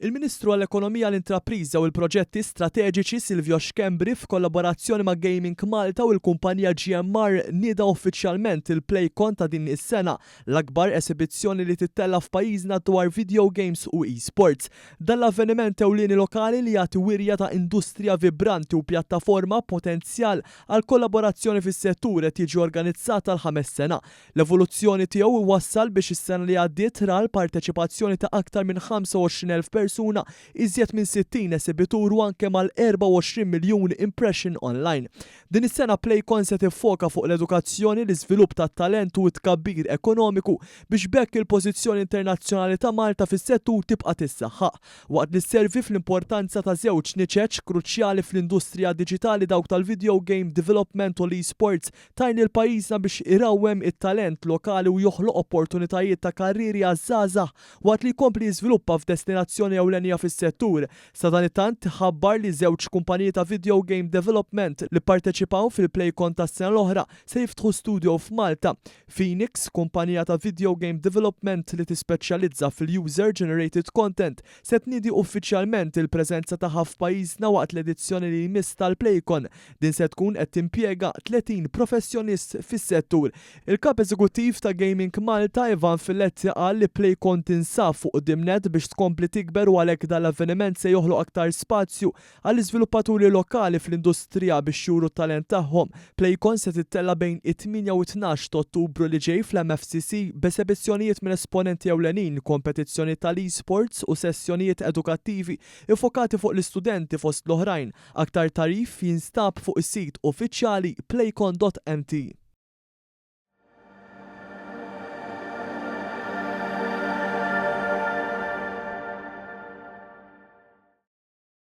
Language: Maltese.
Il-Ministru għall-Ekonomija l-Intrapriża u l-Proġetti Strateġiċi Silvio Xkembri f'kollaborazzjoni ma' Gaming Malta u l-kumpanija GMR nieda uffiċjalment il-PlayCon ta' din is-sena, l-akbar esibizzjoni li tittella f'pajjiżna dwar video games u e-sports. Dan l-avveniment ewlieni lokali li jagħti wirja ta' industrija vibranti u pjattaforma potenzjal għal kollaborazzjoni fis-settur qed jiġi organizzata l-5 sena. L-evoluzzjoni tiegħu iwassal biex is-sena li għaddiet ra l-parteċipazzjoni ta' aktar minn 25,000 persuna, iżjed minn 60 esibitur u anke mal-24 miljun impression online. Din is-sena PlayCon se tiffoka fuq l-edukazzjoni, l-iżvilupp tat-talent u t-tkabbir ekonomiku biex bekk il-pożizzjoni internazzjonali ta' Malta fis-settur tibqa' tissaħħaq, waqt li sservi fl-importanza ta' żewġ niċeċ kruċjali fl-industrija diġitali dawk tal-video game development u l-e-sports tajn il-pajjiżna biex irawwem it-talent lokali u joħloq opportunitajiet ta' karriri għaż-żgħażagħ waqt li jkompli jiżviluppa f'destinazzjoni ewlenija fis-settur. Sa dan it-tant ħabbar li żewġ kumpaniji ta' video game development li pparteċipaw fil-PlayCon tas-sena l-oħra se jiftħu studio f'Malta. Phoenix, kumpanija ta' video game development li tispeċjalizza fil-user generated content, se tniedi uffiċjalment il-preżenza tagħha f'pajjiżna waqt l-edizzjoni li jmiss tal-PlayCon. Din se tkun qed timpjega 30 professjonist fis-settur. Il-kap eżekuttiv ta' Gaming Malta Ivan Filletti qal li PlayCon tinsab fuq dimnet biex tkompli tikber u għalhekk dal-avveniment se joħloq aktar spazju għall-iżviluppaturi lokali fl-industrija biex juru t-talent tagħhom. PlayCon se tittella bejn it-8 u 12 ta' Ottubru li ġej fl-MFCC b'esebizzjonijiet minn esponenti ewlenin, kompetizzjoni tal-e-sports u sessjonijiet edukattivi iffokati fuq l-istudenti fost l-oħrajn. Aktar tarif jinstab fuq is-sit uffiċjali playcon.mt.